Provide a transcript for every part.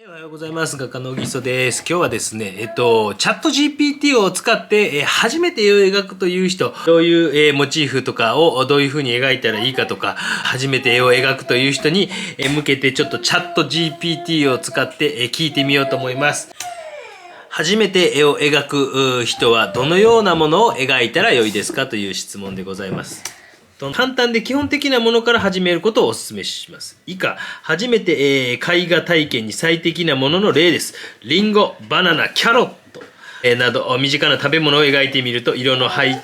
おはようございます。画家の小木曽です。今日はですね、チャット GPT を使って、初めて絵を描くという人、どういう、モチーフとかをどういう風に描いたらいいかとか、初めて絵を描くという人に向けてちょっとチャット GPT を使って聞いてみようと思います。初めて絵を描く人はどのようなものを描いたらよいですかという質問でございます。簡単で基本的なものから始めることをお勧めします。以下、初めて、絵画体験に最適なものの例です。リンゴ、バナナ、キャロット、など身近な食べ物を描いてみると色の配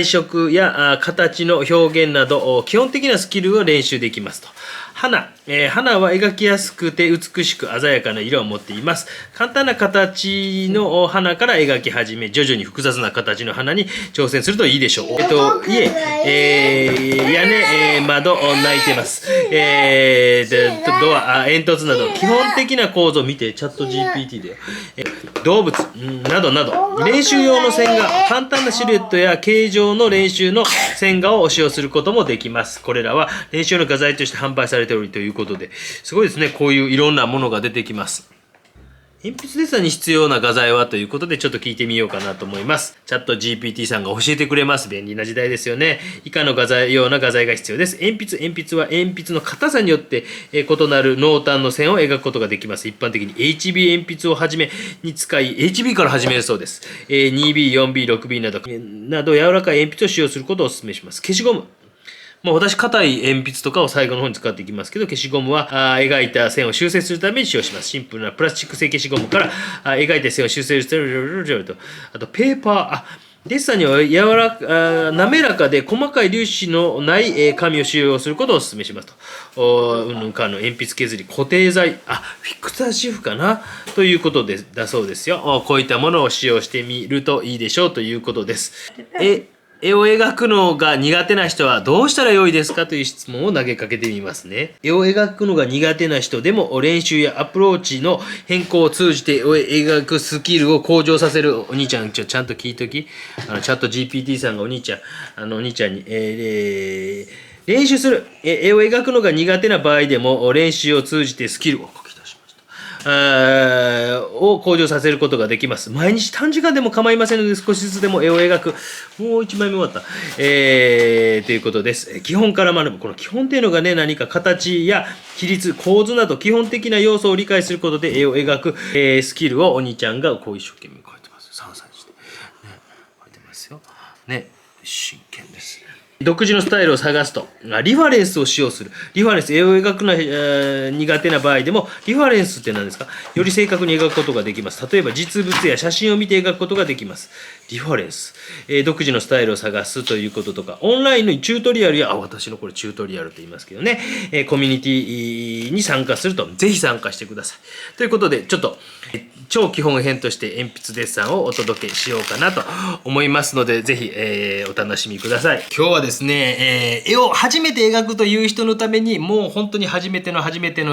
色や形の表現など基本的なスキルを練習できますと。花は描きやすくて美しく鮮やかな色を持っています。簡単な形の花から描き始め、徐々に複雑な形の花に挑戦するといいでしょう。家、屋根、窓、泣いてます。ドア、煙突など、基本的な構造を見て、チャット GPT で。動物、などなど、練習用の線画、簡単なシルエットや形状の練習の線画を使用することもできます。これらは練習の画材として販売されておりということで、すごいですね。こういういろんなものが出てきます。鉛筆デッサンに必要な画材はということでちょっと聞いてみようかなと思います。チャット GPT さんが教えてくれます。便利な時代ですよね。以下のような画材が必要です。鉛筆は鉛筆の硬さによって異なる濃淡の線を描くことができます。一般的に HB 鉛筆をはじめに使い、HB から始めるそうです。2B、4B、6B など柔らかい鉛筆を使用することをお勧めします。消しゴム。私、硬い鉛筆とかを最後の方に使っていきますけど、消しゴムは描いた線を修正するために使用します。シンプルなプラスチック製消しゴムから描いた線を修正すると、あとペーパー、デッサンには滑らかで細かい粒子のない紙を使用することをお勧めしますと。鉛筆削り、固定剤、フィクサーシフかなということだそうですよ。こういったものを使用してみるといいでしょうということです。絵を描くのが苦手な人はどうしたらよいですかという質問を投げかけてみますね。絵を描くのが苦手な人でも練習やアプローチの変更を通じて絵を描くスキルを向上させるお兄ちゃん、ちゃんと聞いとき。チャット GPT さんがお兄ちゃんに、練習する。絵を描くのが苦手な場合でも練習を通じてスキルを向上させることができます。毎日短時間でも構いませんので少しずつでも絵を描く。もう1枚目終わった。ということです。基本から学ぶ。この基本っていうのがね、何か形や比率、構図など基本的な要素を理解することで絵を描く、スキルをお兄ちゃんがこう一生懸命描いてます。3歳にして。ね、描いてますよ。ね、真剣です。独自のスタイルを探すと、リファレンスを使用する。リファレンス、絵を描くのが苦手な場合でも、リファレンスって何ですか？より正確に描くことができます。例えば実物や写真を見て描くことができます。リファレンス。独自のスタイルを探すということとか、オンラインのチュートリアルや、私のこれチュートリアルと言いますけどね、コミュニティに参加すると、ぜひ参加してください。ということで、ちょっと、超基本編として鉛筆デッサンをお届けしようかなと思いますので、ぜひ、お楽しみください。今日はですね、絵を初めて描くという人のために、もう本当に初めての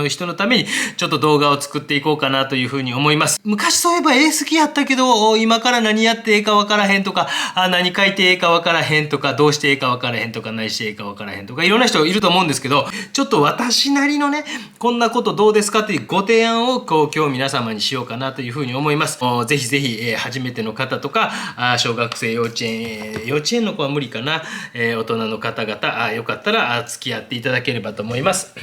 人のために、ちょっと動画を作っていこうかなというふうに思います。昔そういえば絵好きやったけど、今から何やって絵かわからへんとか、何描いて絵かわからへんとか、どうして絵かわからへんとか、何して絵かわからへんとか、いろんな人いると思うんですけど、ちょっと私なりのね、こんなことどうですかっていうご提案を今日皆様にしようかなというふうに思います。ぜひぜひ、初めての方とか、小学生、幼稚園の子は無理かな、大人の方々、よかったら付き合っていただければと思います。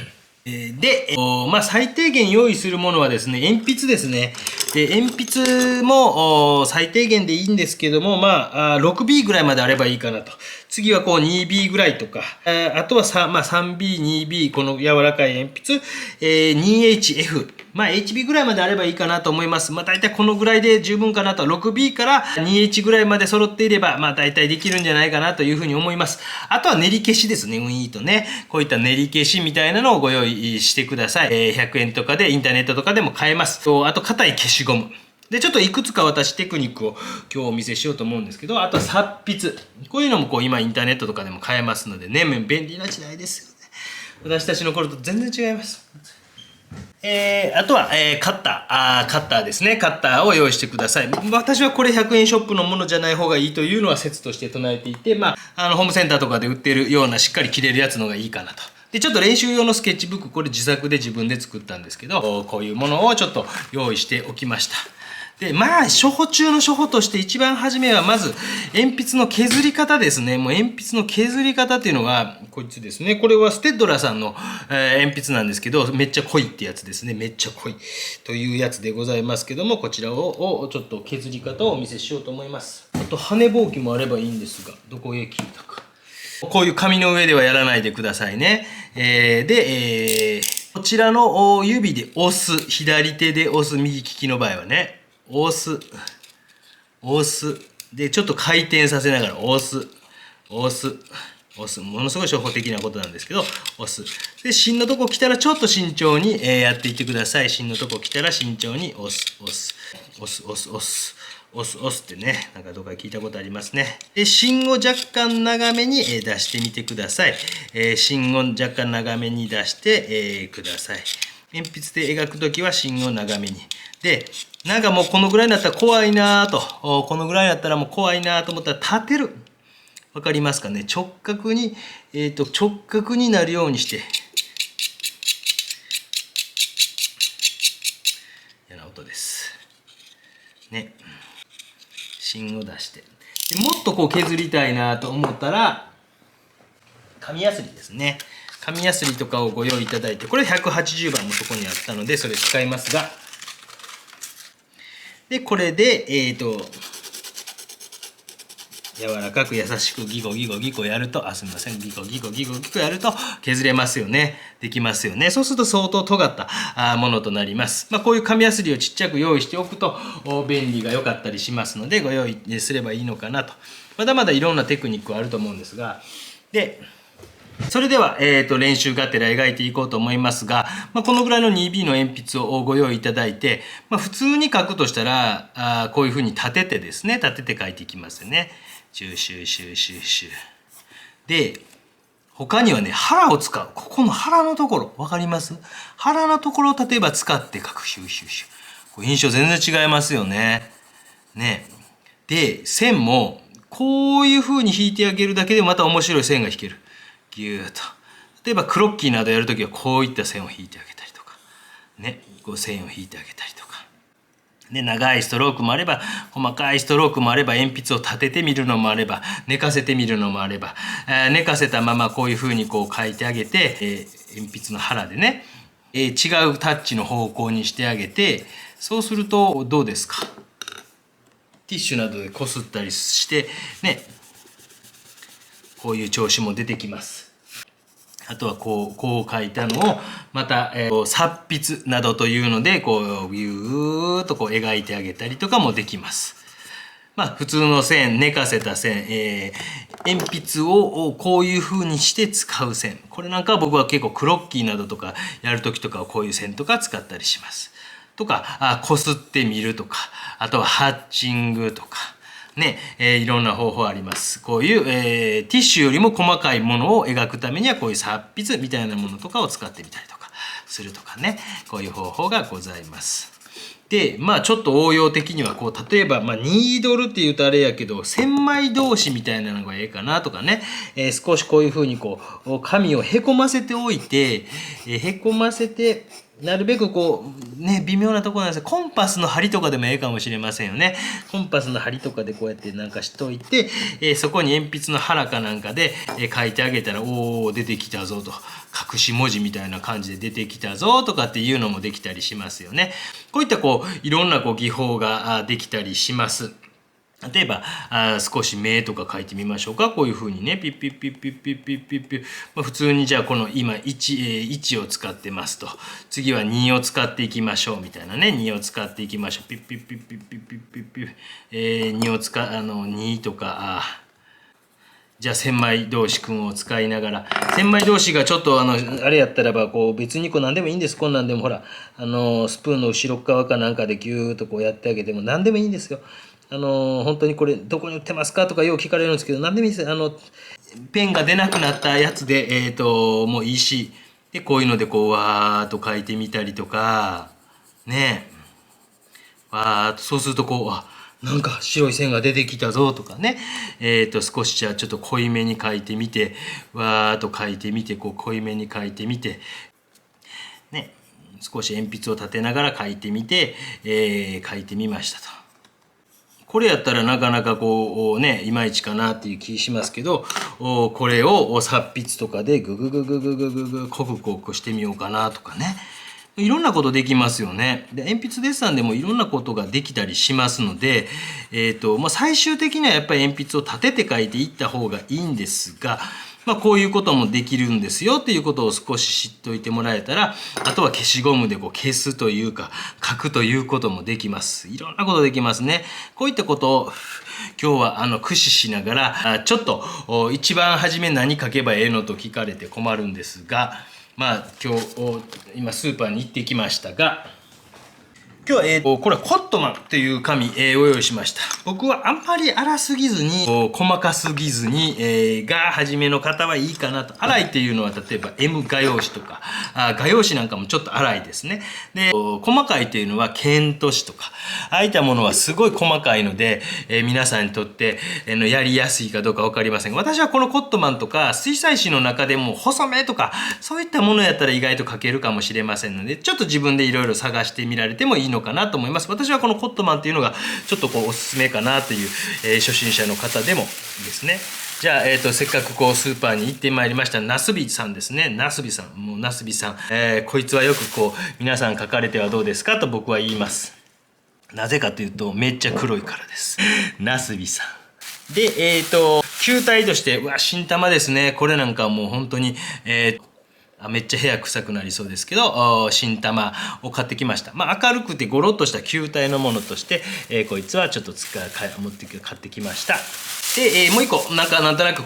で、最低限用意するものはですね、鉛筆ですね。で、鉛筆も最低限でいいんですけども、6B ぐらいまであればいいかなと。次は2B ぐらいとか、あとは3B、2B、この柔らかい鉛筆、2HF。HB ぐらいまであればいいかなと思います。大体このぐらいで十分かなと。6B から 2H ぐらいまで揃っていれば、大体できるんじゃないかなというふうに思います。あとは練り消しですね。とね。こういった練り消しみたいなのをご用意してください。100円とかで、インターネットとかでも買えます。あと、硬い消しゴム。で、ちょっといくつか私テクニックを今日お見せしようと思うんですけど、あとは達筆。こういうのも今インターネットとかでも買えますのでね、便利な時代ですよね。私たちの頃と全然違います。あとは、カッターですね。カッターを用意してください。私はこれ100円ショップのものじゃない方がいいというのは説として唱えていて、ホームセンターとかで売ってるようなしっかり切れるやつの方がいいかなと。で、ちょっと練習用のスケッチブック、これ自作で自分で作ったんですけど、こういうものをちょっと用意しておきました。で、まあ、初歩中の初歩として一番初めは、まず、鉛筆の削り方ですね。もう鉛筆の削り方っていうのが、こいつですね。これはステッドラーさんの、鉛筆なんですけど、めっちゃ濃いってやつですね。めっちゃ濃いというやつでございますけども、こちらをちょっと削り方をお見せしようと思います。あと、羽ぼうきもあればいいんですが、どこへ切ったか。こういう紙の上ではやらないでくださいね。こちらの指で押す。左手で押す。右利きの場合はね。押す。押す。で、ちょっと回転させながら押す。押す。押す。ものすごい初歩的なことなんですけど、押す。で、芯のとこ来たらちょっと慎重にやっていってください。芯のとこ来たら慎重に押す。押す。押す。押す。押す。押す押すってね、なんかどっか聞いたことありますね。で、芯を若干長めに出してみてください。芯を若干長めに出してください。鉛筆で描くときは芯を長めに。で、なんかもうこのぐらいになったら怖いなぁと。このぐらいになったらもう怖いなぁと思ったら立てる。わかりますかね。直角に、直角になるようにして。嫌な音です。ね。芯を出して。でもっとこう削りたいなと思ったら、紙やすりですね。紙やすりとかをご用意いただいて、これ180番のとこにあったので、それ使いますが、で、これで、柔らかく優しくギコギコギコやると、すみません、ギコギコギコギコやると削れますよね。できますよね。そうすると相当尖ったものとなります。まあ、こういう紙やすりをちっちゃく用意しておくと便利が良かったりしますので、ご用意すればいいのかなと。まだまだいろんなテクニックはあると思うんですが、で、それでは、練習がてら描いていこうと思いますが、まあ、このぐらいの 2B の鉛筆をご用意いただいて、まあ、普通に書くとしたら、こういうふうに立ててですね、立てて書いていきますよね。シューシューシューシューシュー。で、他にはね、腹を使う。ここの腹のところ、わかります？腹のところを例えば使って書く。シューシューシュー。これ印象全然違いますよね。ね。で、線も、こういう風に引いてあげるだけでまた面白い線が引ける。ぎゅーっと。例えばクロッキーなどやるときはこういった線を引いてあげたりとか。ね。こう線を引いてあげたりとか。で、長いストロークもあれば、細かいストロークもあれば、鉛筆を立ててみるのもあれば、寝かせてみるのもあれば、寝かせたままこういう風にこう書いてあげて、鉛筆の腹でね、違うタッチの方向にしてあげて、そうするとどうですか？ティッシュなどでこすったりして、ね、こういう調子も出てきます。あとはこう書いたのをまた、擦筆などというのでこうビューッとこう描いてあげたりとかもできます。まあ普通の線、寝かせた線、鉛筆をこういう風にして使う線。これなんかは僕は結構クロッキーなどとかやるときとかはこういう線とか使ったりします。とか、こすってみるとか、あとはハッチングとか。ね、いろんな方法あります。こういう、ティッシュよりも細かいものを描くためにはこういう擦筆みたいなものとかを使ってみたりとかするとかね、こういう方法がございます。で、まあちょっと応用的にはこう、例えば、ニードルって言うとあれやけど、千枚通しみたいなのがええかなとかね、少しこういうふうにこう、紙をへこませておいて、へこませて、なるべくこう、ね、微妙なところなんですが、コンパスの針とかでもええかもしれませんよね。コンパスの針とかでこうやってなんかしといて、そこに鉛筆の腹かなんかで、書いてあげたら、おー、出てきたぞと。隠し文字みたいな感じで出てきたぞとかっていうのもできたりしますよね。こういったこう、いろんなこう技法ができたりします。例えば少し目とか書いてみましょうか。こういうふうにね、ピッピッピッピッピッピッピッピッ、普通にじゃあこの今 1を使ってますと。次は2を使っていきましょうみたいなね。2を使っていきましょう。ピッピッピッピッピッピッピッピッ、2を2とか、じゃあ千枚通しくんを使いながら、千枚通しがちょっとあれやったらば、こう別にこう何でもいいんです。こんなんでもほら、スプーンの後ろ側かなんかでギューッとこうやってあげても何でもいいんですよ。本当にこれどこに売ってますかとかよう聞かれるんですけど、何でもいいです。ペンが出なくなったやつで、もういいし、で、こういうのでこう、わーっと書いてみたりとか、ね。わーっと、そうするとこう、なんか白い線が出てきたぞとかね、少しじゃあちょっと濃いめに描いてみて、わーっと描いてみて、こう濃いめに描いてみて、ね、少し鉛筆を立てながら描いてみて、描いてみましたと。これやったらなかなかこうね、いまいちかなっていう気しますけど、これを達筆とかでググググググググ濃く濃くしてみようかなとかね。いろんなことできますよね。で、鉛筆デッサンでもいろんなことができたりしますので、最終的にはやっぱり鉛筆を立てて書いていった方がいいんですが、こういうこともできるんですよっていうことを少し知っておいてもらえたら、あとは消しゴムでこう消すというか、書くということもできます。いろんなことできますね。こういったことを今日は駆使しながら、ちょっと一番初め何書けばええのと聞かれて困るんですが、今日スーパーに行ってきましたが、今日は、これはコットマンという紙、ご用意しました。僕はあんまり粗すぎずに、細かすぎずに、が初めの方はいいかなと。粗いっていうのは例えば M 画用紙とか、画用紙なんかもちょっと粗いですね。で、細かいっていうのはケント紙とか、ああいったものはすごい細かいので、皆さんにとって、やりやすいかどうかわかりませんが、私はこのコットマンとか水彩紙の中でも細めとか、そういったものやったら意外と描けるかもしれませんので、ちょっと自分でいろいろ探してみられてもいいのかなと思います。私はこのコットマンっていうのがちょっとおすすめかなという、初心者の方でもですね。じゃあ、せっかくスーパーに行ってまいりましたナスビさんですね。ナスビさん、もうナスビさん、こいつはよく皆さん描かれてはどうですかと僕は言います。なぜかというとめっちゃ黒いからです。ナスビさんで、球体として、新玉ですね。これなんかはもう本当に、めっちゃ部屋臭くなりそうですけど、新玉を買ってきました。明るくてゴロッとした球体のものとして、こいつはちょっと買ってきました。で、もう一個、なんとなく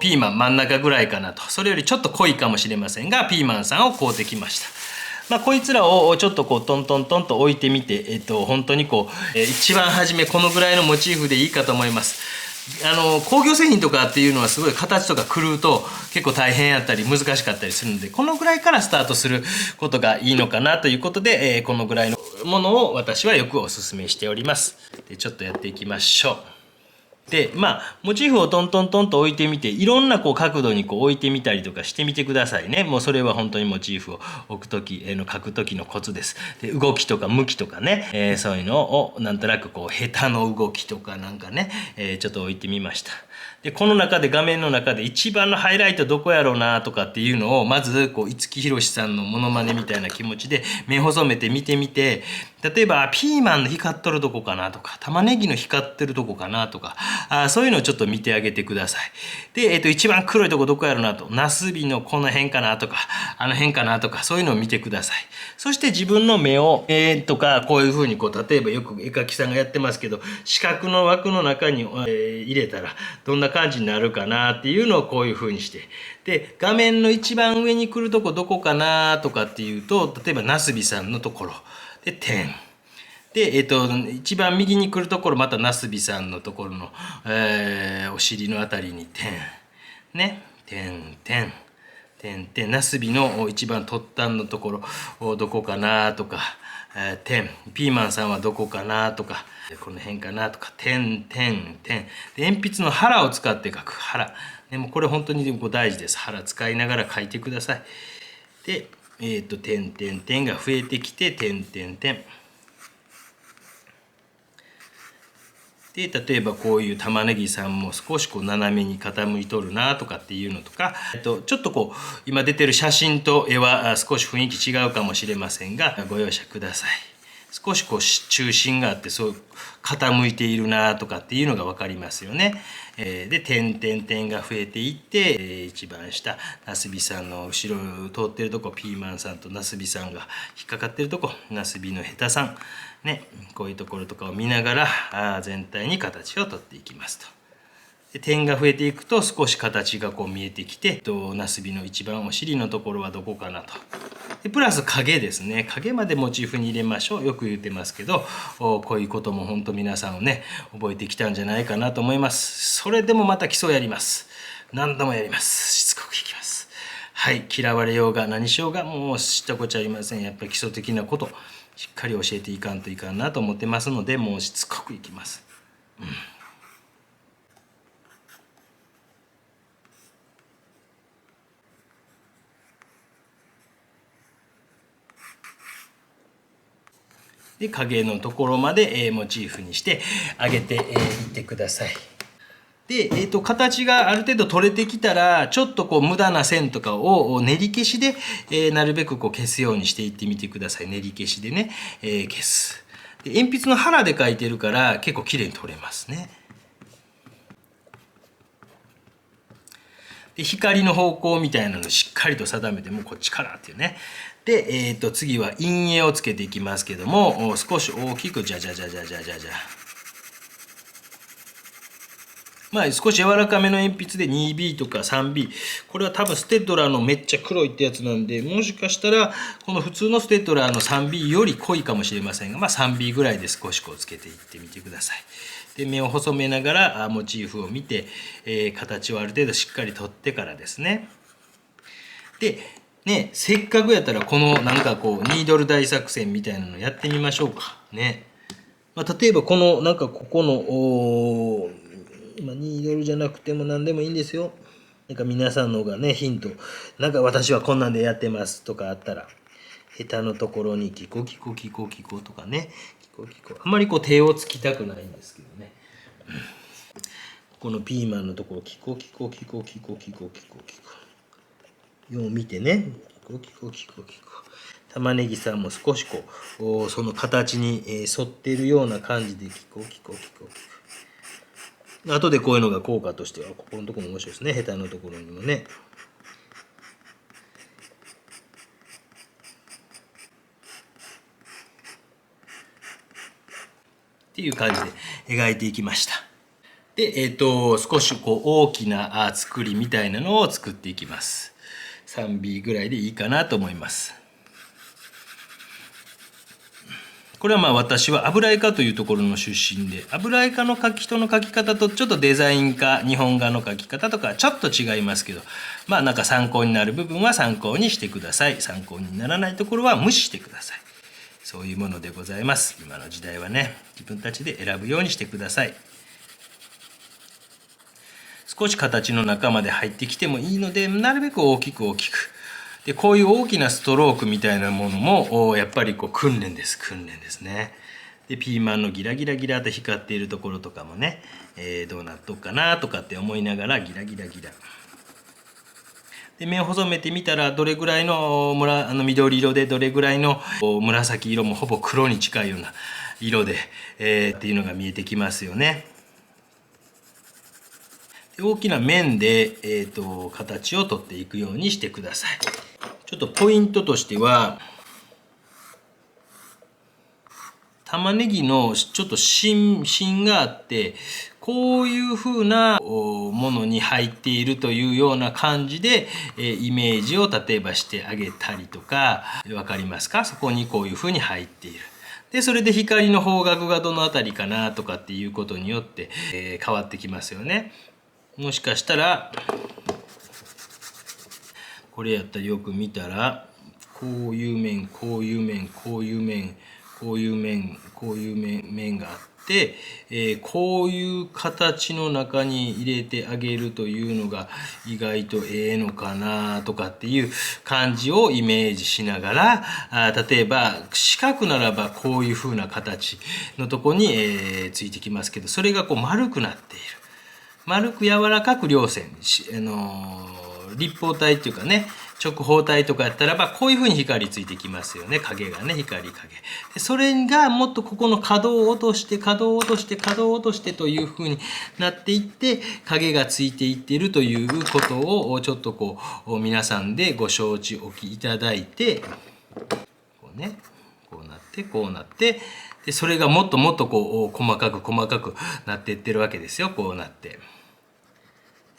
ピーマン真ん中ぐらいかなと。それよりちょっと濃いかもしれませんが、ピーマンさんを買うてきました。こいつらをちょっとトントントンと置いてみて、本当に一番初めこのぐらいのモチーフでいいかと思います。工業製品とかっていうのはすごい形とか狂うと結構大変やったり難しかったりするので、このぐらいからスタートすることがいいのかなということで、このぐらいのものを私はよくお勧めしております。で、ちょっとやっていきましょう。で、モチーフをトントントンと置いてみて、いろんな角度に置いてみたりとかしてみてくださいね。もうそれは本当にモチーフを置くとき、描くときのコツです。で、動きとか向きとかね、そういうのをなんとなく下手の動きとかなんかね、ちょっと置いてみました。で、この中で画面の中で一番のハイライトどこやろうなとかっていうのを、まず五木ひろしさんのモノマネみたいな気持ちで目細めて見てみて、例えばピーマンの光っとるとこかなとか、玉ねぎの光ってるとこかなとか、そういうのをちょっと見てあげてください。で、一番黒いとこどこやろうなと、ナスビのこの辺かなとか、あの辺かなとか、そういうのを見てください。そして自分の目を、とか、こういうふうに例えばよく絵描きさんがやってますけど、四角の枠の中に、入れたらどんな感じになるかなっていうのをこういうふうにして。で、画面の一番上に来るとこどこかなとかっていうと、例えばナスビさんのところ。で、点。で、一番右に来るところ、またナスビさんのところの、お尻のあたりに点。ね。点、点。点、点。ナスビの一番突端のところ、どこかなとか、点。ピーマンさんはどこかなとか、この辺かなとか、点、点、点。で、鉛筆の腹を使って書く。腹。でもこれ本当に大事です。腹使いながら書いてください。で、点、点、点が増えてきて、点、点、点。で、例えばこういう玉ねぎさんも少し斜めに傾いとるなとかっていうのとか、ちょっと今出てる写真と絵は少し雰囲気違うかもしれませんが、ご容赦ください。少し中心があって、そう傾いているなとかっていうのが分かりますよね。で、点々点が増えていって、一番下、ナスビさんの後ろを通ってるとこ、ピーマンさんとナスビさんが引っかかってるとこ、ナスビのヘタさん、ね、こういうところとかを見ながら、全体に形をとっていきますと。で、点が増えていくと少し形が見えてきて、ナスビの一番お尻のところはどこかなと。でプラス影ですね。影までモチーフに入れましょう。よく言ってますけど、こういうことも本当皆さんをね、覚えてきたんじゃないかなと思います。それでもまた基礎やります。何度もやります。しつこくいきます。はい、嫌われようが何しようがもう知ったこっちゃありません。やっぱり基礎的なこと、しっかり教えていかんといかんなと思ってますので、もうしつこくいきます。で影のところまでモチーフにして上げていってください。で、形がある程度取れてきたらちょっとこう無駄な線とかを練り消しで、なるべくこう消すようにしていってみてください。練り消しでね、消す。で鉛筆の腹で描いてるから結構綺麗に取れますね。で光の方向みたいなのをしっかりと定めて、もうこっちからっていうね。で、次は陰影をつけていきますけども、少し大きくじゃじゃじゃじゃじゃじゃじゃ。まあ少し柔らかめの鉛筆で 2B とか 3B。これは多分ステッドラーのめっちゃ黒いってやつなんで、もしかしたらこの普通のステッドラーの 3B より濃いかもしれませんが、まあ 3B ぐらいで少しこうつけていってみてください。で目を細めながらモチーフを見て、形をある程度しっかり取ってからですね。でね、せっかくやったらこのなんかこうニードル大作戦みたいなのやってみましょうかね。まあ、例えばこのなんかここのニードルじゃなくても何でもいいんですよ。なんか皆さんのがねヒント、なんか私はこんなんでやってますとかあったら、ヘタのところにキコキコキコキコとかね、キコキコ、あんまりこう手をつきたくないんですけどね。このピーマンのところキコキコキコキコキコキコキコよう見てね、キコキコキコキコ。玉ねぎさんも少しこうその形に沿っているような感じでキコキコキコキコ。後でこういうのが効果としてはここのところも面白いですね。ヘタのところにもね。っていう感じで描いていきました。で、少しこう大きな作りみたいなのを作っていきます。3B ぐらいでいいかなと思います。これはまあ私は油絵科というところの出身で、油絵科の人の描き方とちょっとデザイン科、日本画の描き方とかちょっと違いますけど、まあなんか参考になる部分は参考にしてください。参考にならないところは無視してください。そういうものでございます。今の時代はね、自分たちで選ぶようにしてください。少し形の中まで入ってきてもいいので、なるべく大きく大きく。でこういう大きなストロークみたいなものもやっぱりこう訓練ですね。でピーマンのギラギラギラと光っているところとかもね、どうなっとくかなとかって思いながらギラギラギラ。で目を細めてみたらどれぐらいの緑色でどれぐらいの紫色もほぼ黒に近いような色で、っていうのが見えてきますよね。で大きな面で、形をとっていくようにしてください。ちょっとポイントとしては玉ねぎのちょっと芯があって、こういう風なものに入っているというような感じでイメージを例えばしてあげたりとか、分かりますか？そこにこういう風に入っている。でそれで光の方角がどの辺りかなとかっていうことによって、変わってきますよね。もしかしたらこれやったらよく見たらこういう面こういう面こういう面こういう面こういう面があって、こういう形の中に入れてあげるというのが意外とええのかなとかっていう感じをイメージしながら、例えば四角ならばこういう風な形のとこに、ついてきますけど、それがこう丸くなっている。丸く柔らかく両線、立方体っていうかね、直方体とかやったらばこういうふうに光ついてきますよね。影がね、光影でそれがもっとここの角を落として角を落として角を落としてというふうになっていって影がついていっているということをちょっとこう皆さんでご承知おきいただいて、こうね、こうなってこうなって、でそれがもっともっとこう細かくなっていってるわけですよ。こうなって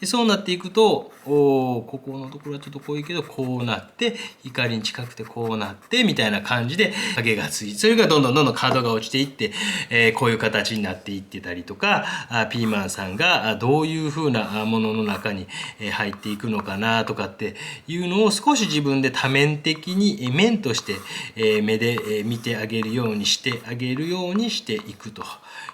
でそうなっていくと、ここのところはちょっと濃いけど、こうなって、光に近くてこうなって、みたいな感じで影がついて、それがどんどん角が落ちていって、こういう形になっていってたりとか、ピーマンさんがどういう風なものの中に入っていくのかなとかっていうのを少し自分で多面的に面として目で見てあげるようにしていくと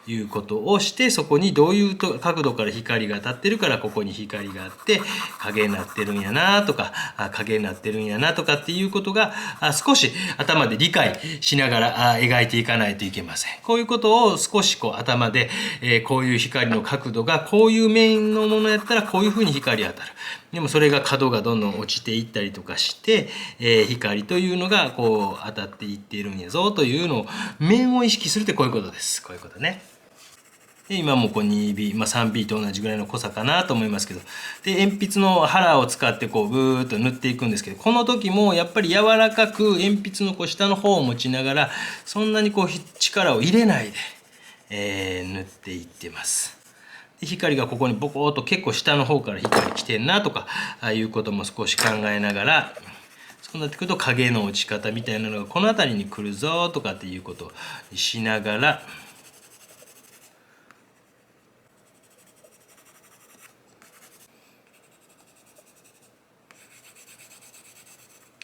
いうことをして、そこにどういう角度から光が当たってるからここに光があって影になってるんやなとか影になってるんやなとかっていうことが少し頭で理解しながら描いていかないといけません。こういうことを少し頭でこういう光の角度がこういう面のものやったらこういうふうに光当たる。でもそれが角がどんどん落ちていったりとかして、光というのがこう当たっていっているんやぞというのを面を意識するってこういうことです。こういうことね。で今もこう 2B、3B と同じぐらいの濃さかなと思いますけど、で鉛筆の腹を使ってこうブーッと塗っていくんですけど、この時もやっぱり柔らかく鉛筆のこう下の方を持ちながらそんなにこう力を入れないで、塗っていってます。で光がここにボコーっと結構下の方から光来てんなとかいうことも少し考えながら、そうなってくると影の落ち方みたいなのがこの辺りに来るぞとかっていうことをしながら、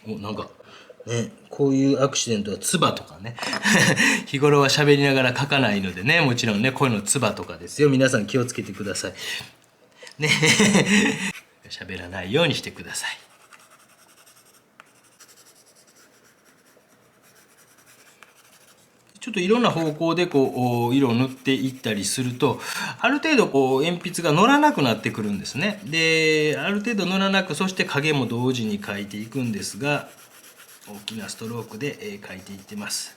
なんかね、こういうアクシデントは唾とかね日頃は喋りながら書かないのでね、もちろんねこういうの唾とかですよ。皆さん気をつけてくださいね喋らないようにしてください。ちょっといろんな方向でこう色を塗っていったりすると、ある程度こう鉛筆が乗らなくなってくるんですね。である程度乗らなく、そして影も同時に描いていくんですが、大きなストロークで描いていってます。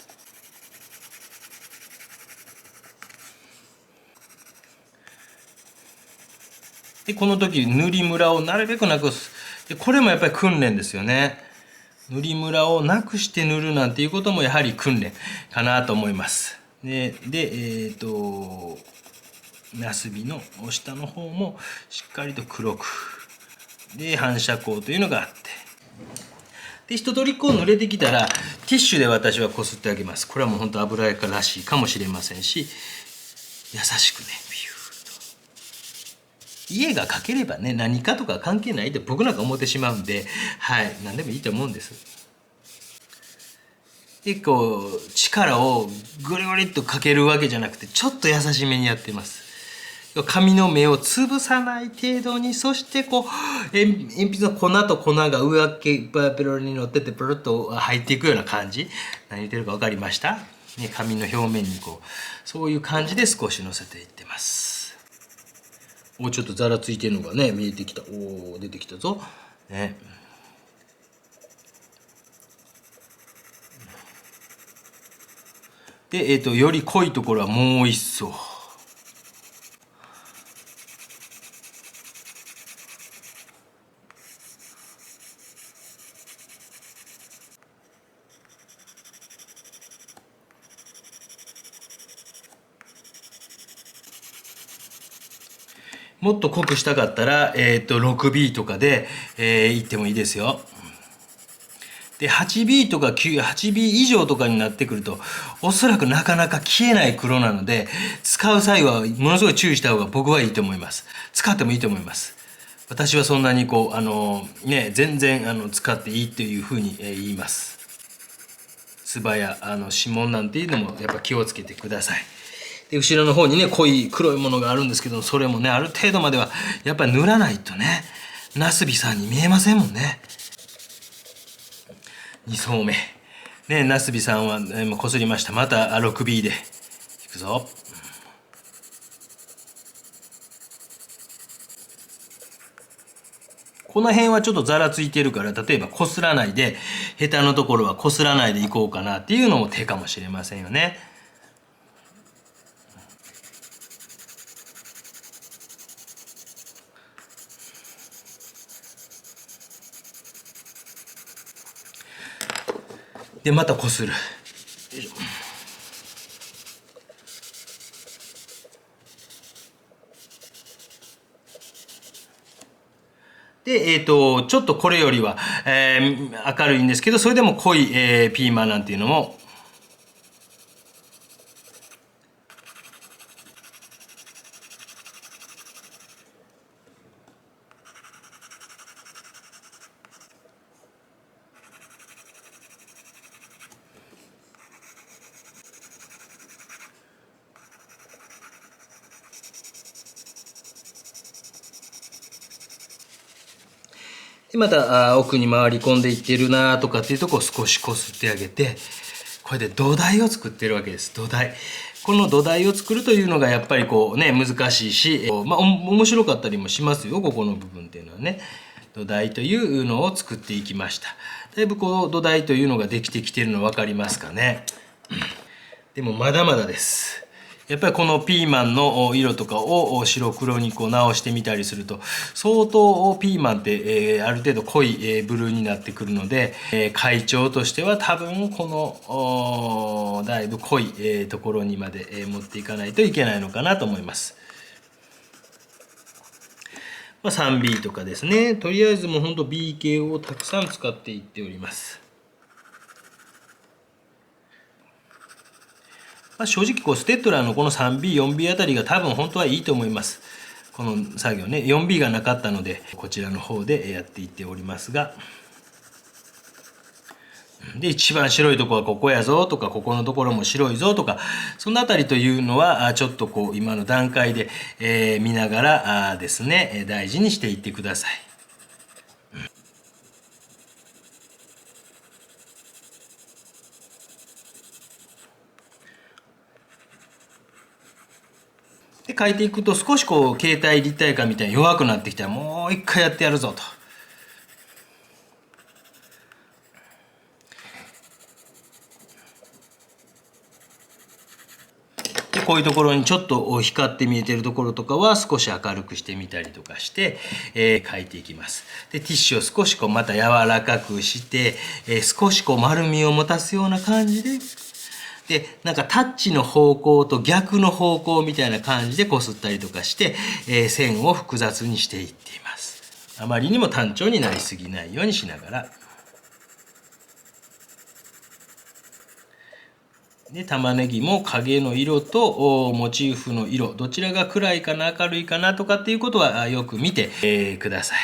でこの時塗りムラをなるべくなくす。でこれもやっぱり訓練ですよね。塗りムラをなくして塗るなんていうこともやはり訓練かなと思います。でなすびの下の方もしっかりと黒くで反射光というのがあって、で一通りこう濡れてきたらティッシュで私はこすってあげます。これはもう本当油絵家らしいかもしれませんし、優しくねビューと。家が描ければね何かとか関係ないって僕なんか思ってしまうんで、はい何でもいいと思うんです。結構力をぐりぐりっとかけるわけじゃなくて、ちょっと優しめにやってます。紙の目を潰さない程度に、そしてこう鉛筆の粉と粉が上っけペロリに乗っててプルッと入っていくような感じ。何言ってるか分かりました？ね、紙の表面にこうそういう感じで少し乗せていってます。ちょっとざらついてるのがね見えてきた。出てきたぞ。ね。で、より濃いところはもう一層。もっと濃くしたかったら、6B とかで、いってもいいですよ。で、8B とか8B 以上とかになってくると、おそらくなかなか消えない黒なので、使う際はものすごい注意した方が僕はいいと思います。使ってもいいと思います。私はそんなにこう、全然使っていいというふうに言います。唾や指紋なんていうのもやっぱ気をつけてください。で後ろの方にね濃い黒いものがあるんですけど、それもねある程度まではやっぱり塗らないとねなすびさんに見えませんもんね。2層目ね、なすびさんは、こすりました。また 6B でいくぞ。この辺はちょっとざらついてるから、例えばこすらないで、ヘタのところはこすらないでいこうかなっていうのも手かもしれませんよね。でまたこする。よいしょ。で、ちょっとこれよりは、明るいんですけど、それでも濃い、ピーマンなんていうのもで、また奥に回り込んでいってるなとかっていうとこを少しこすってあげて、これで土台を作ってるわけです。土台。この土台を作るというのがやっぱりこうね、難しいし、まあ面白かったりもしますよ、ここの部分っていうのはね。土台というのを作っていきました。だいぶこう土台というのができてきてるの分かりますかね。でもまだまだです。やっぱりこのピーマンの色とかを白黒にこう直してみたりすると相当ピーマンってある程度濃いブルーになってくるので会長としては多分このだいぶ濃いところにまで持っていかないといけないのかなと思います。3B とかですね。とりあえずもうほんと B 系をたくさん使っていっております。正直こうステッドラーのこの 3B、4B あたりが多分本当はいいと思います。この作業ね、4B がなかったのでこちらの方でやっていっておりますが。で、一番白いとこはここやぞとか、ここのところも白いぞとか、そのあたりというのはちょっとこう今の段階で見ながらですね、大事にしていってください。で、書いていくと少しこう形態立体感みたいに弱くなってきたらもう一回やってやるぞと。で、こういうところにちょっと光って見えてるところとかは少し明るくしてみたりとかして、描いていきます。で、ティッシュを少しこうまた柔らかくして、少しこう丸みを持たすような感じで、で、なんかタッチの方向と逆の方向みたいな感じでこすったりとかして、線を複雑にしていっています。あまりにも単調になりすぎないようにしながら。で、玉ねぎも影の色とモチーフの色、どちらが暗いかな明るいかなとかっていうことはよく見て、ください。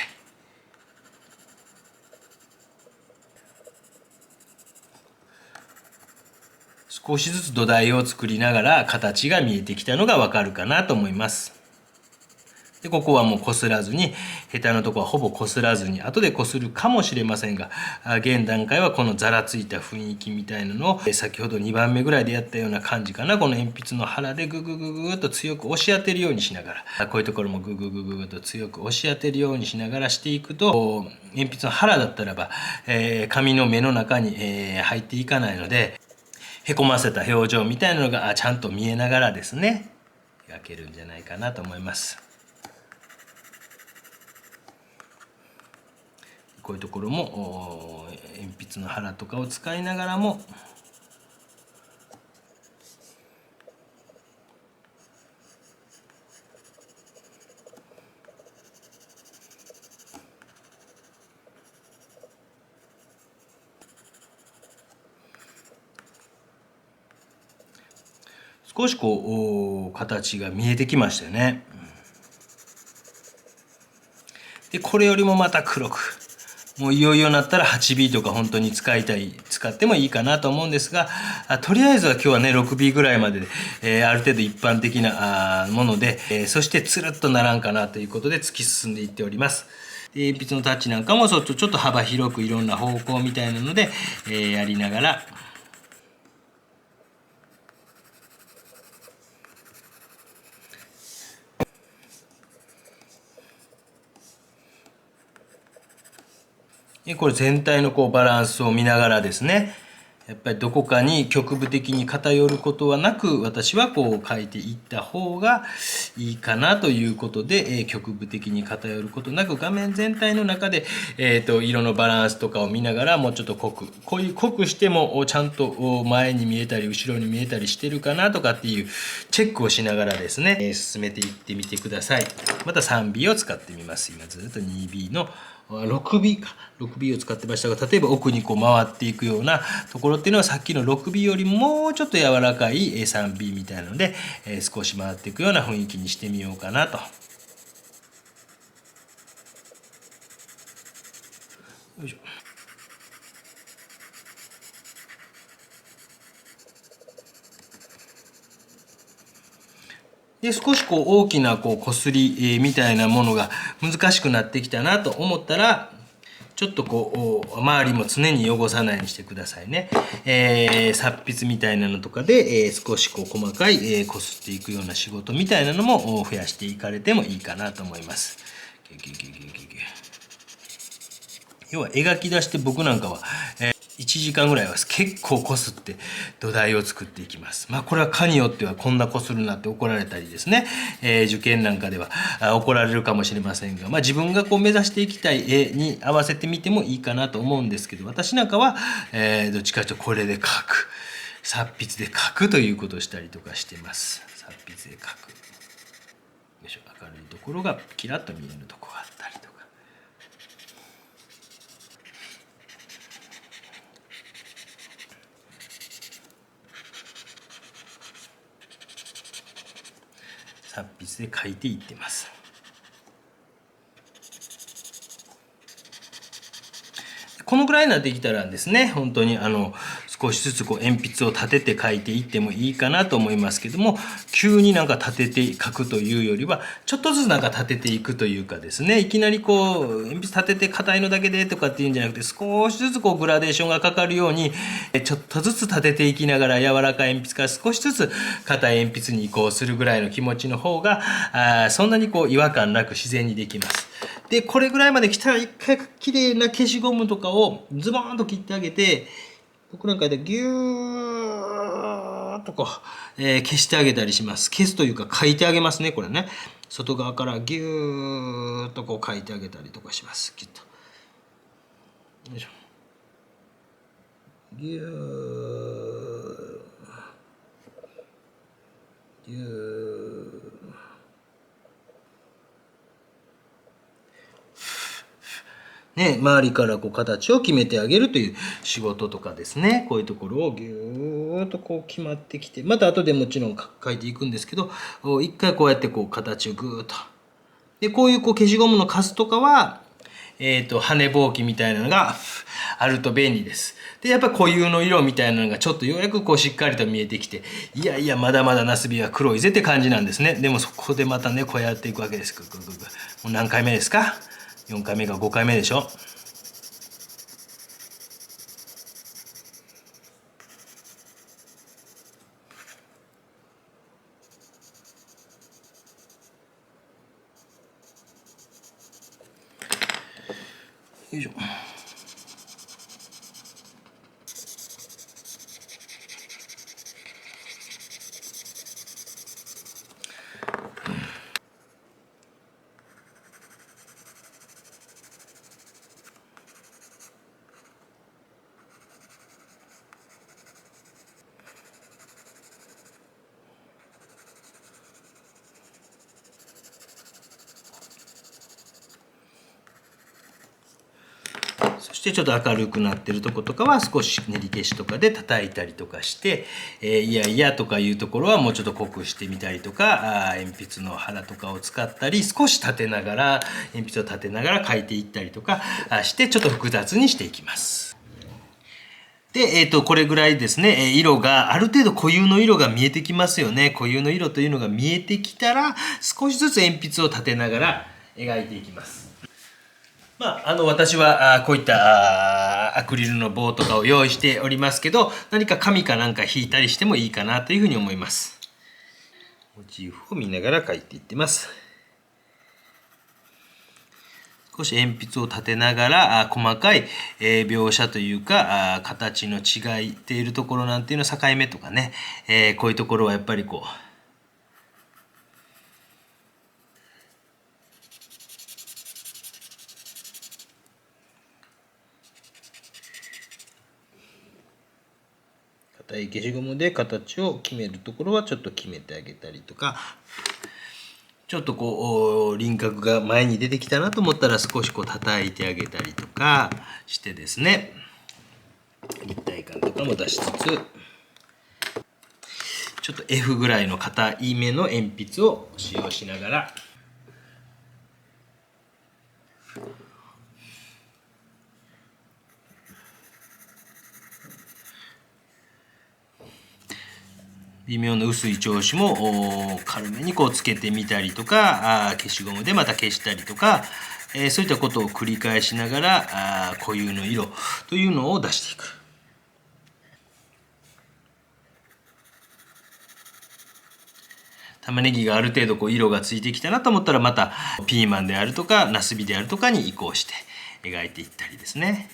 少しずつ土台を作りながら形が見えてきたのがわかるかなと思います。で、ここはもうこすらずに、ヘタのとこはほぼこすらずに、後でこするかもしれませんが、現段階はこのざらついた雰囲気みたいなのを、先ほど2番目ぐらいでやったような感じかな。この鉛筆の腹でグググググと強く押し当てるようにしながら、こういうところもグググググと強く押し当てるようにしながらしていくと、鉛筆の腹だったらば、紙の目の中に、入っていかないので、へこませた表情みたいなのがちゃんと見えながらですね、描けるんじゃないかなと思います。こういうところも鉛筆の腹とかを使いながらも少しこう形が見えてきましたよね。で、これよりもまた黒く。もういよいよなったら 8B とか本当に使ってもいいかなと思うんですが、とりあえずは今日はね、6B ぐらいまでで、ある程度一般的なもので、そしてつるっとならんかなということで突き進んでいっております。で、鉛筆のタッチなんかもちょっと幅広くいろんな方向みたいなので、やりながら、これ全体のこうバランスを見ながらですね、やっぱりどこかに局部的に偏ることはなく、私はこう描いていった方がいいかなということで、局部的に偏ることなく画面全体の中で、色のバランスとかを見ながらもうちょっと濃く、こういう濃くしてもちゃんと前に見えたり後ろに見えたりしてるかなとかっていうチェックをしながらですね、進めていってみてください。また 3B を使ってみます。今ずっと 2B の6B か 6B を使ってましたが、例えば奥にこう回っていくようなところっていうのはさっきの 6B よりもうちょっと柔らかい 3B みたいなので、少し回っていくような雰囲気にしてみようかなと。よいしょ。で、少しこう大きなこうこすりみたいなものが難しくなってきたなと思ったら、ちょっとこう周りも常に汚さないようにしてくださいね。殺筆みたいなのとかで、少しこう細かい、こすっていくような仕事みたいなのも増やしていかれてもいいかなと思います。要は描き出して僕なんかは、1時間ぐらいは結構こすって土台を作っていきます。まあこれは科によってはこんなこするなって怒られたりですね、受験なんかでは怒られるかもしれませんが、まあ自分がこう目指していきたい絵に合わせてみてもいいかなと思うんですけど、私なんかは、どっちかというとこれで描く、殺筆で描くということをしたりとかしてます。殺筆で描く。よいしょ、明るいところがキラッと見えるところがあったりとか。殺筆で書いていってます。このぐらいになってきたらですね、本当に少しずつこう鉛筆を立てて書いていってもいいかなと思いますけども、急になんか立てて書くというよりは、ちょっとずつなんか立てていくというかですね、いきなりこう鉛筆立てて硬いのだけでとかっていうんじゃなくて、少しずつこうグラデーションがかかるように、ちょっとずつ立てていきながら柔らかい鉛筆から少しずつ硬い鉛筆に移行するぐらいの気持ちの方が、そんなにこう違和感なく自然にできます。で、これぐらいまで来たら一回綺麗な消しゴムとかをズボーンと切ってあげて、僕なんかでギューッとこう、消してあげたりします。消すというか書いてあげますね、これね。外側からギューッとこう書いてあげたりとかします。ギュッと。よいしょ。ギュー。ギュー。ね、周りからこう形を決めてあげるという仕事とかですね。こういうところをぎゅーっとこう決まってきて、また後でもちろん書いていくんですけど、一回こうやってこう形をぐーっと。で、こういうこう消しゴムのカスとかは、羽ぼうきみたいなのがあると便利です。で、やっぱり固有の色みたいなのがちょっとようやくこうしっかりと見えてきて、いやいや、まだまだナスビは黒いぜって感じなんですね。でもそこでまたね、こうやっていくわけです。もう何回目ですか？ 4 回目か5回目でしょ。よいしょ。そしてちょっと明るくなってるとことかは少し練り消しとかで叩いたりとかして、いやいやとかいうところはもうちょっと濃くしてみたりとか、鉛筆の腹とかを使ったり少し立てながら鉛筆を立てながら描いていったりとかしてちょっと複雑にしていきます。で、これぐらいですね、色が、ある程度固有の色が見えてきますよね。固有の色というのが見えてきたら、少しずつ鉛筆を立てながら描いていきます。まあ、私はこういったアクリルの棒とかを用意しておりますけど、何か紙かなんか引いたりしてもいいかなというふうに思います。モチーフを見ながら描いていってます。少し鉛筆を立てながら細かい描写というか形の違いっているところなんていうの境目とかね、こういうところはやっぱりこう硬い消しゴムで形を決めるところはちょっと決めてあげたりとか、ちょっとこう輪郭が前に出てきたなと思ったら少しこう叩いてあげたりとかしてですね、立体感とかも出しつつ、ちょっと F ぐらいの硬いめの鉛筆を使用しながら微妙な薄い調子も軽めにこうつけてみたりとか、消しゴムでまた消したりとか、そういったことを繰り返しながら固有の色というのを出していく。玉ねぎがある程度こう色がついてきたなと思ったら、またピーマンであるとかナスビであるとかに移行して描いていったりですね。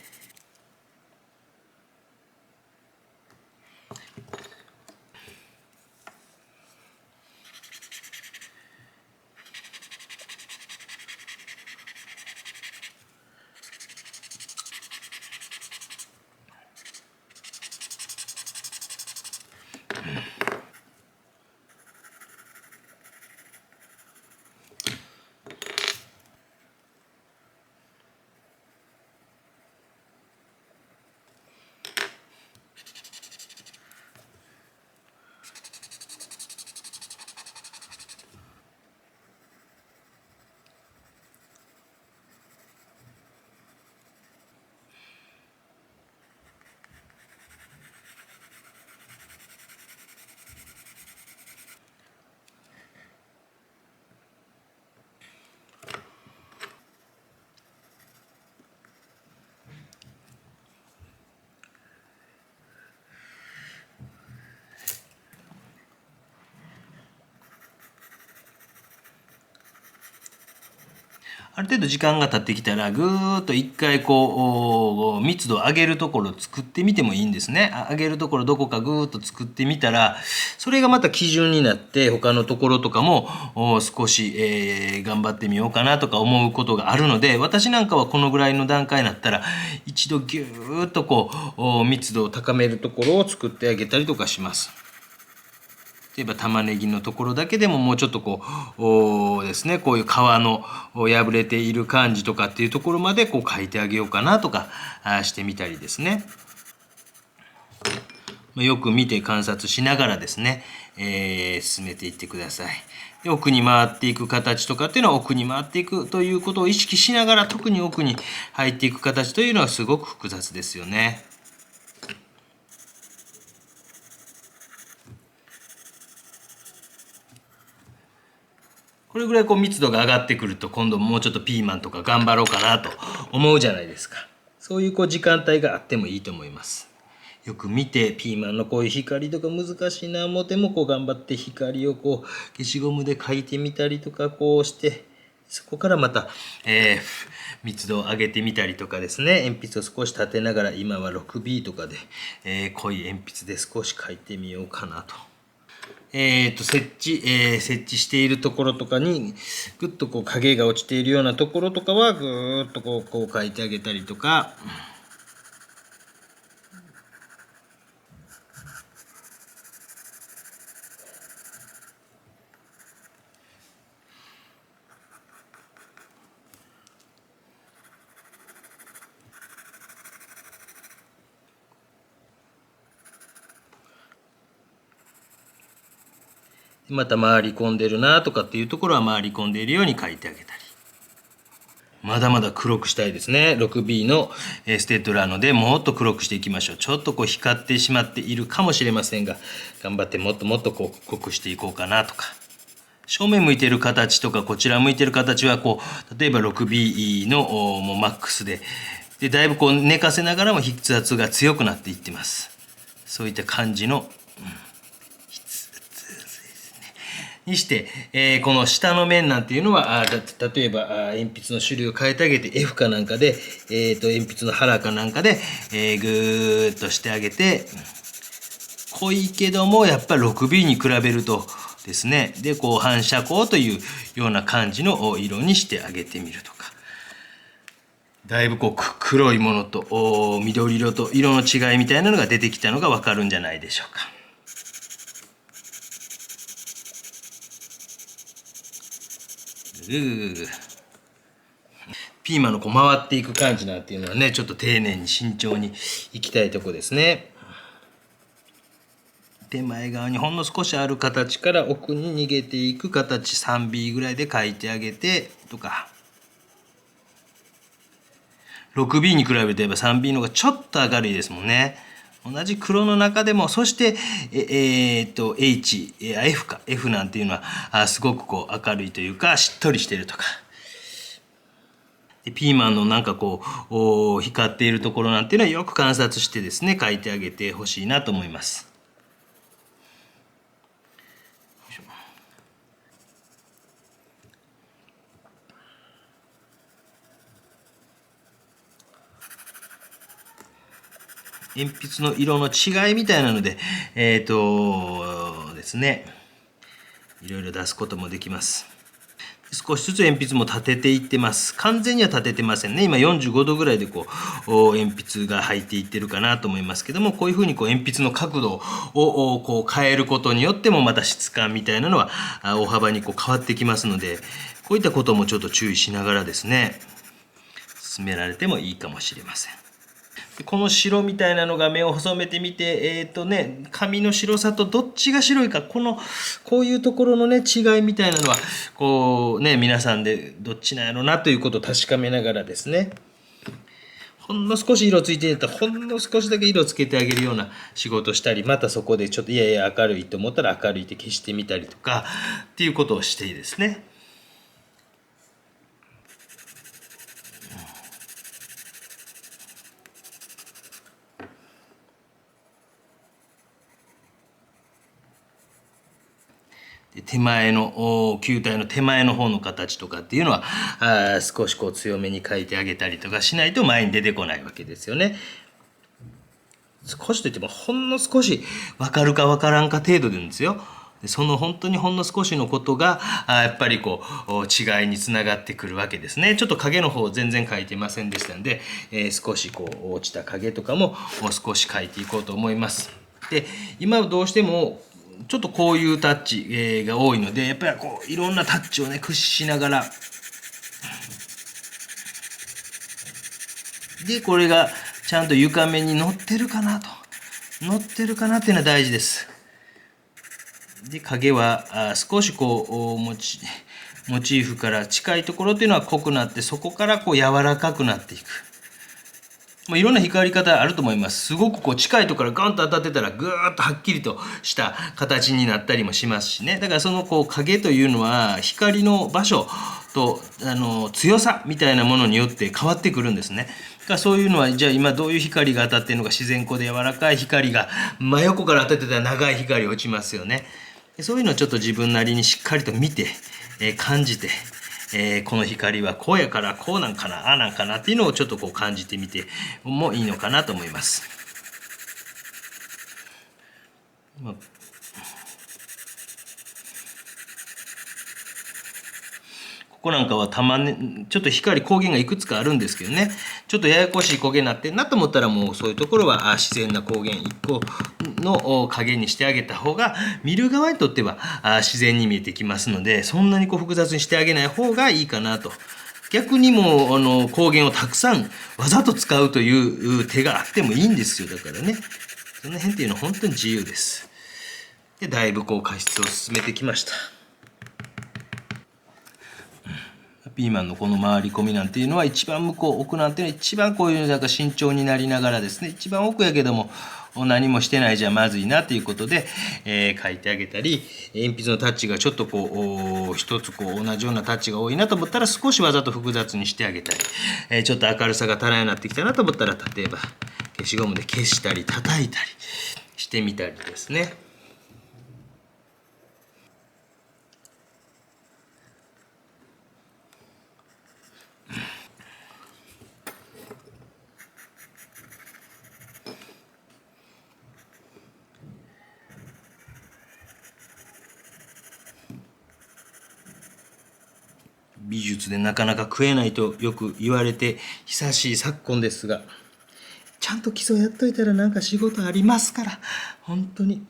ある程度時間が経ってきたら、ぐーっと一回こう密度を上げるところを作ってみてもいいんですね。上げるところどこかぐーっと作ってみたら、それがまた基準になって他のところとかも少し、頑張ってみようかなとか思うことがあるので、私なんかはこのぐらいの段階になったら一度ぎゅーっとこう密度を高めるところを作ってあげたりとかします。例えば玉ねぎのところだけでももうちょっとこうですね、こういう皮の破れている感じとかっていうところまでこう描いてあげようかなとかしてみたりですね。よく見て観察しながらですね、進めていってください。で、奥に回っていく形とかっていうのは奥に回っていくということを意識しながら、特に奥に入っていく形というのはすごく複雑ですよね。これぐらいこう密度が上がってくると、今度もうちょっとピーマンとか頑張ろうかなと思うじゃないですか。そういうこう時間帯があってもいいと思います。よく見て、ピーマンのこういう光とか難しいな思ってもこう頑張って光をこう消しゴムで描いてみたりとかこうして、そこからまた、密度を上げてみたりとかですね、鉛筆を少し立てながら、今は 6B とかで、濃い鉛筆で少し描いてみようかなと。設置しているところとかにぐっとこう影が落ちているようなところとかはぐーっとこう描いてあげたりとか、また回り込んでるなとかっていうところは回り込んでいるように描いてあげたり。まだまだ黒くしたいですね。6B のステートラーのでもっと黒くしていきましょう。ちょっとこう光ってしまっているかもしれませんが、頑張ってもっともっとこう濃くしていこうかなとか。正面向いてる形とかこちら向いてる形はこう、例えば 6B のもうマックスで、だいぶこう寝かせながらも筆圧が強くなっていってます。そういった感じの、にして、この下の面なんていうのは、例えば鉛筆の種類を変えてあげて F かなんかで、鉛筆の腹かなんかで、ぐーっとしてあげて、濃いけどもやっぱり 6B に比べるとですね、でこう反射光というような感じの色にしてあげてみるとか、だいぶこう黒いものと緑色と色の違いみたいなのが出てきたのがわかるんじゃないでしょうか。ピーマンのこう回っていく感じなんていうのはね、ちょっと丁寧に慎重にいきたいとこですね。手前側にほんの少しある形から奥に逃げていく形 3B ぐらいで描いてあげてとか、6B に比べて 3B の方がちょっと明るいですもんね。同じ黒の中でも、そしてF か F なんていうのはすごくこう明るいというかしっとりしてるとか、ピーマンのなんかこう光っているところなんていうのはよく観察してですね描いてあげてほしいなと思います。鉛筆の色の違いみたいなのでですね、いろいろ出すこともできます。少しずつ鉛筆も立てていってます。完全には立ててませんね。今45度ぐらいでこう鉛筆が入っていってるかなと思いますけども、こういうふうにこう鉛筆の角度をこう変えることによってもまた質感みたいなのは大幅にこう変わってきますので、こういったこともちょっと注意しながらですね進められてもいいかもしれません。この白みたいなのが目を細めてみて、紙の白さとどっちが白いか、こういうところのね違いみたいなのはこうね皆さんでどっちなんやろうなということを確かめながらですね、ほんの少し色ついていたらほんの少しだけ色つけてあげるような仕事をしたり、またそこでちょっといやいや明るいと思ったら明るいって消してみたりとかっていうことをしてですね、手前の球体の手前の方の形とかっていうのは少しこう強めに描いてあげたりとかしないと前に出てこないわけですよね。少しといってもほんの少し分かるか分からんか程度でですよ。その本当にほんの少しのことがやっぱりこう違いにつながってくるわけですね。ちょっと影の方全然描いてませんでしたんで、少しこう落ちた影とかも少し描いていこうと思います。で今どうしてもちょっとこういうタッチが多いので、やっぱりこういろんなタッチをね駆使しながら、でこれがちゃんと床面に乗ってるかなと、乗ってるかなっていうのは大事です。で影は少しこうモチーフから近いところっていうのは濃くなって、そこからこう柔らかくなっていく。いろんな光り方あると思います。すごくこう近いところからガンと当たってたらぐーっとはっきりとした形になったりもしますしね。だからそのこう影というのは光の場所と強さみたいなものによって変わってくるんですね。だからそういうのはじゃあ今どういう光が当たってるのか、自然光で柔らかい光が真横から当たってたら長い光落ちますよね。そういうのをちょっと自分なりにしっかりと見て、感じて、この光はこうやからこうなんかなあなんかなっていうのをちょっとこう感じてみてもいいのかなと思います。ここなんかはたまにちょっと光光源がいくつかあるんですけどね、ちょっとややこしい焦げになってんなと思ったら、もうそういうところは自然な光源1個の影にしてあげた方が見る側にとっては自然に見えてきますので、そんなにこう複雑にしてあげない方がいいかなと。逆にもう光源をたくさんわざと使うという手があってもいいんですよ。だからね、その辺っていうのは本当に自由です。でだいぶこう加湿を進めてきました。ピーマンのこの回り込みなんていうのは一番向こう奥なんていうのは一番こういうなんか慎重になりながらですね、一番奥やけども何もしてないじゃまずいなということで、書いてあげたり、鉛筆のタッチがちょっとこう一つこう同じようなタッチが多いなと思ったら少しわざと複雑にしてあげたり、ちょっと明るさが足らんようになってきたなと思ったら例えば消しゴムで消したり叩いたりしてみたりですね。美術でなかなか食えないとよく言われて久しい昨今ですが、ちゃんと基礎やっといたらなんか仕事ありますから、本当に。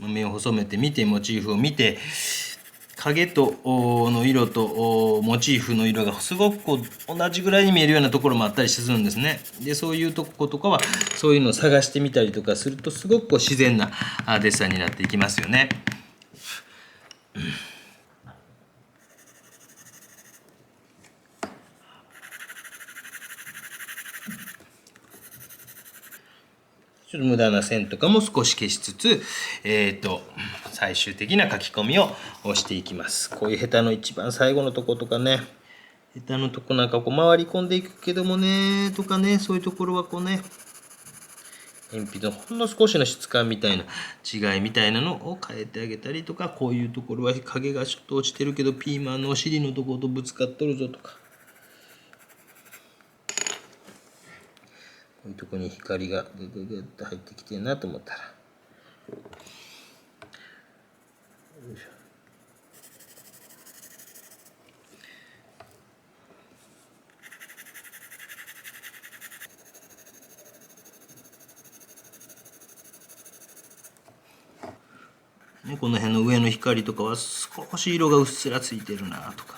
目を細めて見て、モチーフを見て、影との色とモチーフの色がすごくこう同じぐらいに見えるようなところもあったりするんですね。でそういうとことかはそういうのを探してみたりとかすると、すごくこう自然なデッサンになっていきますよね。ちょっと無駄な線とかも少し消しつつ、最終的な書き込みをしていきます。こういうヘタの一番最後のとことかね、ヘタのとこなんかこう回り込んでいくけどもねとかね、そういうところはこうね、鉛筆のほんの少しの質感みたいな違いみたいなのを変えてあげたりとか、こういうところは影がちょっと落ちてるけどピーマンのお尻のところとぶつかっとるぞとか、こういうとこに光がグググッと入ってきてるなと思ったら、ね、この辺の上の光とかは少し色がうっすらついてるなとか。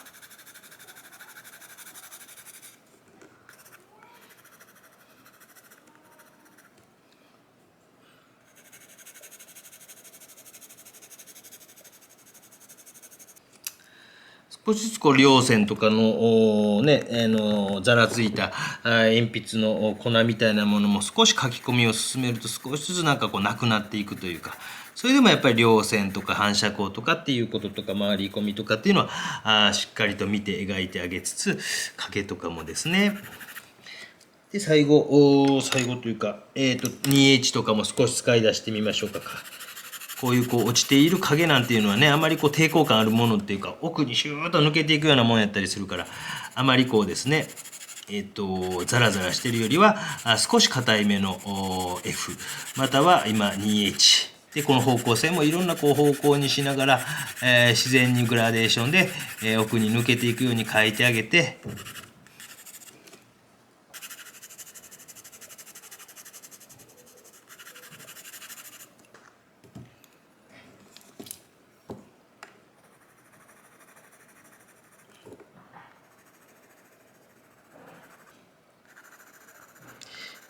少しずつこう稜線とかのね、ざらついた鉛筆の粉みたいなものも少し書き込みを進めると少しずつなんかこうなくなっていくというか、それでもやっぱり稜線とか反射光とかっていうこととか回り込みとかっていうのはしっかりと見て描いてあげつつ、影とかもですね。で最後というか、2H とかも少し使い出してみましょうか。こういうこう落ちている影なんていうのはね、あまりこう抵抗感あるものっていうか、奥にシューッと抜けていくようなもんやったりするから、あまりこうですね、ザラザラしてるよりは少し硬いめの F または今 2H で、この方向性もいろんなこう方向にしながら、自然にグラデーションで、奥に抜けていくように描いてあげて、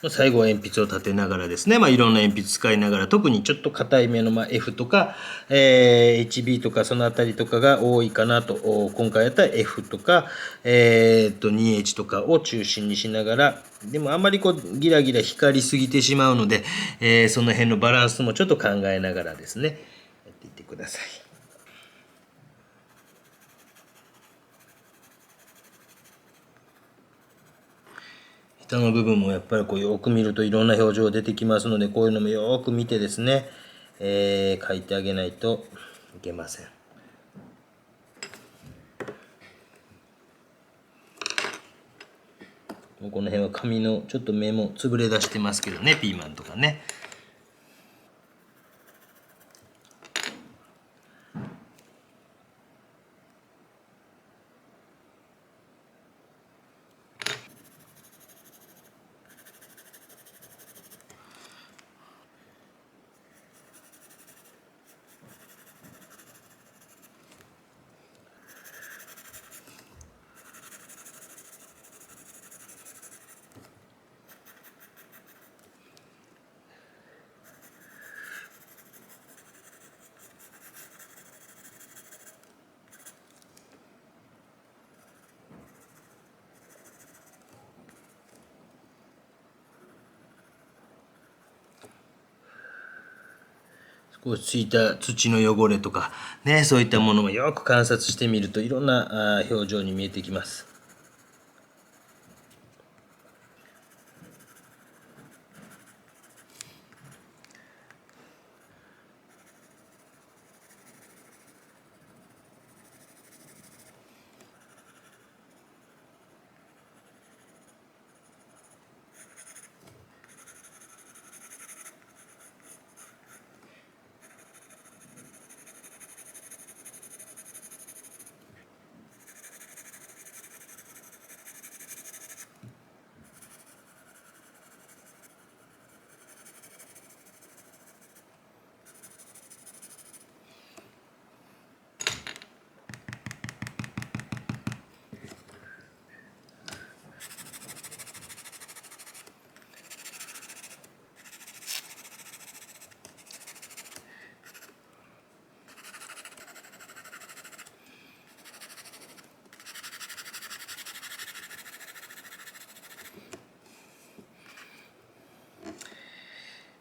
最後は鉛筆を立てながらですね、いろんな鉛筆使いながら、特にちょっと硬いめのF とか、HB とかそのあたりとかが多いかなと、今回やったら F とか、2H とかを中心にしながら、でもあんまりこうギラギラ光りすぎてしまうので、その辺のバランスもちょっと考えながらですね、やっていってください。下の部分もやっぱりこうよく見るといろんな表情出てきますので、こういうのもよく見てですね、描いてあげないといけません。この辺は紙のちょっと目も潰れ出してますけどね、ピーマンとかね。少しついた土の汚れとかね、そういったものもよく観察してみるといろんな表情に見えてきます。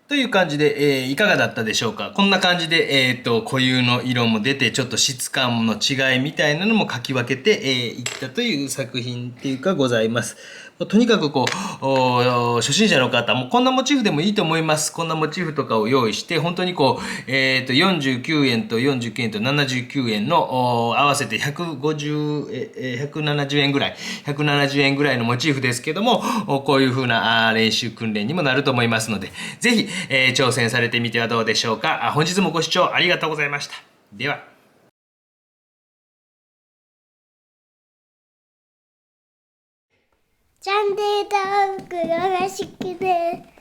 という感じで、いかがだったでしょうか。こんな感じで、固有の色も出て、ちょっと質感の違いみたいなのも書き分けて、いったという作品っていうかございます。とにかくこう、初心者の方、もこんなモチーフでもいいと思います。こんなモチーフとかを用意して、本当にこう、49円と49円と79円の、合わせて150、170円ぐらい、170円ぐらいのモチーフですけども、こういう風な練習訓練にもなると思いますので、ぜひ、挑戦されてみてはどうでしょうか。本日もご視聴ありがとうございました。では。チャンネル登録よろしくです。